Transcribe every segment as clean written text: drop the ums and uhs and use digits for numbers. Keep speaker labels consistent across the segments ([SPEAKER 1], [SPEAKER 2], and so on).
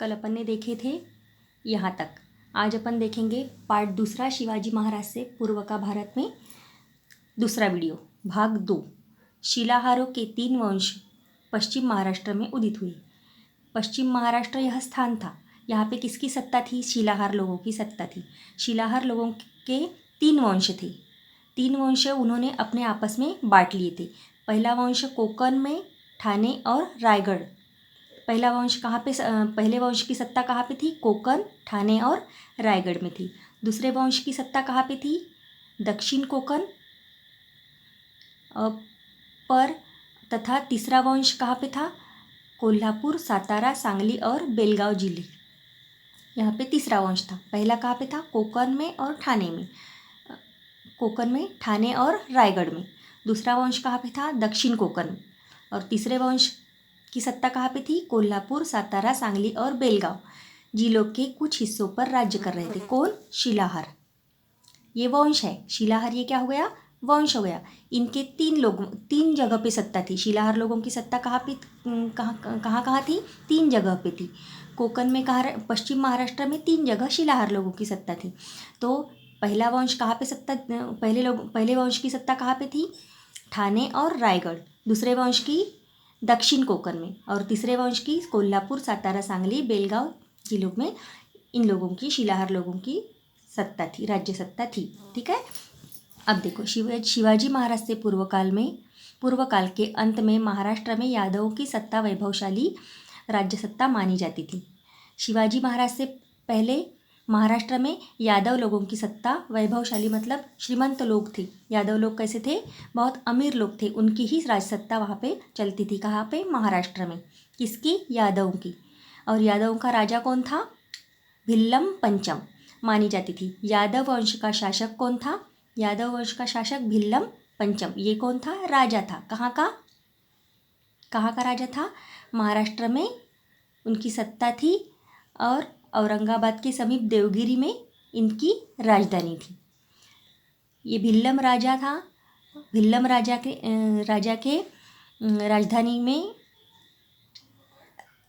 [SPEAKER 1] कल अपन ने देखे थे यहाँ तक। आज अपन देखेंगे पार्ट दूसरा, शिवाजी महाराज से पूर्व का भारत में दूसरा वीडियो, भाग 2। शिलाहारों के 3 वंश पश्चिम महाराष्ट्र में उदित हुए। पश्चिम महाराष्ट्र यह स्थान था। यहाँ पे किसकी सत्ता थी? शिलाहार लोगों की सत्ता थी। शिलाहार लोगों के 3 वंश थे। 3 वंश उन्होंने अपने आपस में बांट लिए थे। पहला वंश कोकण में, ठाणे और रायगढ़। पहला वंश कहाँ पे? पहले वंश की सत्ता कहाँ पे थी? कोकण, ठाणे और रायगढ़ में थी। दूसरे वंश की सत्ता कहाँ पे थी? दक्षिण कोकण पर। तथा तीसरा वंश कहाँ पे था? कोल्हापुर, सातारा, सांगली और बेलगाव जिले। यहाँ पे तीसरा वंश था। पहला कहाँ पे था? कोकण में और ठाणे में। कोकण में, ठाणे और रायगढ़ में। दूसरा वंश कहाँ पे था? दक्षिण कोकण में। और तीसरे वंश की सत्ता कहाँ पे थी? कोल्हापुर, सातारा, सांगली और बेलगाव जिलों के कुछ हिस्सों पर राज्य कर रहे थे। कौन? शिलाहार। ये वंश है। शिलाहार ये क्या हो गया? वंश हो गया। इनके 3 जगह पे सत्ता थी। शिलाहार लोगों की सत्ता कहाँ कहाँ थी? 3 जगह पे थी। कोकण में कहाँ? पश्चिम महाराष्ट्र में 3 जगह शिलाहार लोगों की सत्ता थी। तो पहला वंश कहाँ पे सत्ता? पहले वंश की सत्ता कहाँ पे थी? ठाणे और रायगढ़। दूसरे वंश की दक्षिण कोकण में। और तीसरे वंश की कोल्हापुर, सातारा, सांगली, बेलगाव जिलों में इन लोगों की, शिलाहार लोगों की सत्ता थी, राज्य सत्ता थी। ठीक है। अब देखो, शिवाजी महाराज से पूर्व काल के अंत में महाराष्ट्र में यादवों की सत्ता वैभवशाली राज्य सत्ता मानी जाती थी। शिवाजी महाराज से पहले महाराष्ट्र में यादव लोगों की सत्ता वैभवशाली मतलब श्रीमंत लोग थे। यादव लोग कैसे थे? बहुत अमीर लोग थे। उनकी ही राज सत्ता वहाँ पे चलती थी। कहाँ पे? महाराष्ट्र में। किसकी? यादवों की। और यादवों का राजा कौन था? भिल्लम पंचम मानी जाती थी। यादव वंश का शासक कौन था? यादव वंश का शासक भिल्लम पंचम। ये कौन था? राजा था। कहाँ का राजा था? महाराष्ट्र में उनकी सत्ता थी। और औरंगाबाद के समीप देवगिरी में इनकी राजधानी थी। ये भिल्लम राजा था। भिल्लम राजा के राजधानी में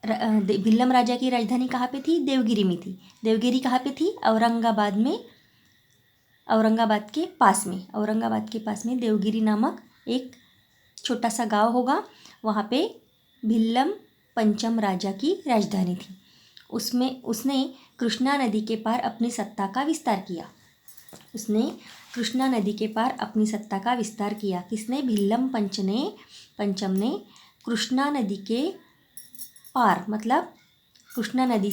[SPEAKER 1] भिल्लम राजा की राजधानी कहाँ पे थी? देवगिरी में थी। देवगिरी कहाँ पे थी? औरंगाबाद में। औरंगाबाद के पास में देवगिरी नामक एक छोटा सा गांव होगा। वहाँ पे भिल्लम पंचम राजा की राजधानी थी। उसने कृष्णा नदी के पार अपनी सत्ता का विस्तार किया। किसने? भिल्लम पंचम ने कृष्णा नदी के पार मतलब कृष्णा नदी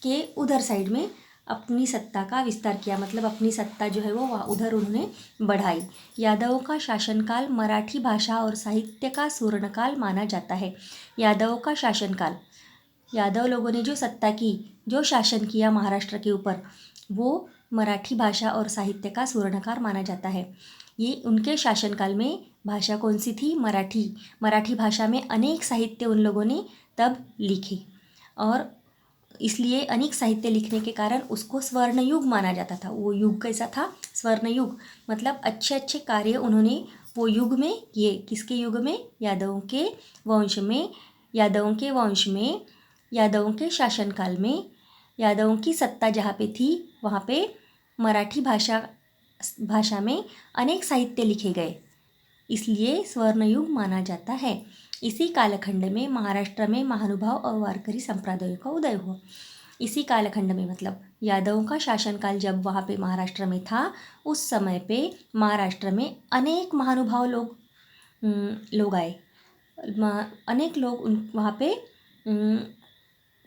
[SPEAKER 1] के उधर साइड में अपनी सत्ता का विस्तार किया। मतलब अपनी सत्ता जो है वो उधर उन्होंने बढ़ाई। यादवों का शासनकाल मराठी भाषा और साहित्य का स्वर्णकाल माना जाता है। यादवों का शासनकाल, यादव लोगों ने जो शासन किया महाराष्ट्र के ऊपर, वो मराठी भाषा और साहित्य का स्वर्णकाल माना जाता है। ये उनके शासनकाल में भाषा कौन सी थी? मराठी भाषा में अनेक साहित्य उन लोगों ने तब लिखे। और इसलिए अनेक साहित्य लिखने के कारण उसको स्वर्ण युग माना जाता था। वो युग कैसा था? स्वर्ण युग। मतलब अच्छे अच्छे कार्य उन्होंने वो युग में किए। किसके युग में? यादवों के वंश में, यादवों के शासनकाल में, यादवों की सत्ता जहाँ पे थी वहाँ पे मराठी भाषा में अनेक साहित्य लिखे गए। इसलिए स्वर्ण युग माना जाता है। इसी कालखंड में महाराष्ट्र में महानुभाव और वारकरी संप्रदायों का उदय हुआ। इसी कालखंड में मतलब यादवों का शासनकाल जब वहाँ पे महाराष्ट्र में था, उस समय पे महाराष्ट्र में अनेक महानुभाव लोग आए। अनेक लोग वहाँ पे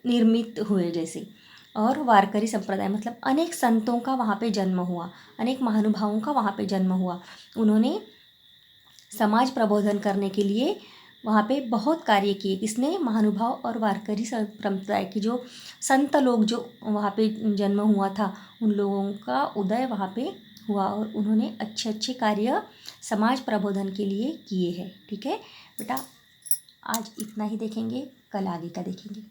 [SPEAKER 1] निर्मित हुए जैसे। और वारकरी संप्रदाय मतलब अनेक संतों का वहाँ पे जन्म हुआ, अनेक महानुभावों का वहाँ पे जन्म हुआ। उन्होंने समाज प्रबोधन करने के लिए वहाँ पे बहुत कार्य किए। किसने? महानुभाव और वारकरी संप्रदाय के जो संत लोग जो वहाँ पे जन्म हुआ था, उन लोगों का उदय वहाँ पे हुआ। और उन्होंने अच्छे अच्छे कार्य समाज प्रबोधन के लिए किए हैं। ठीक है बेटा, आज इतना ही देखेंगे, कल आगे का देखेंगे।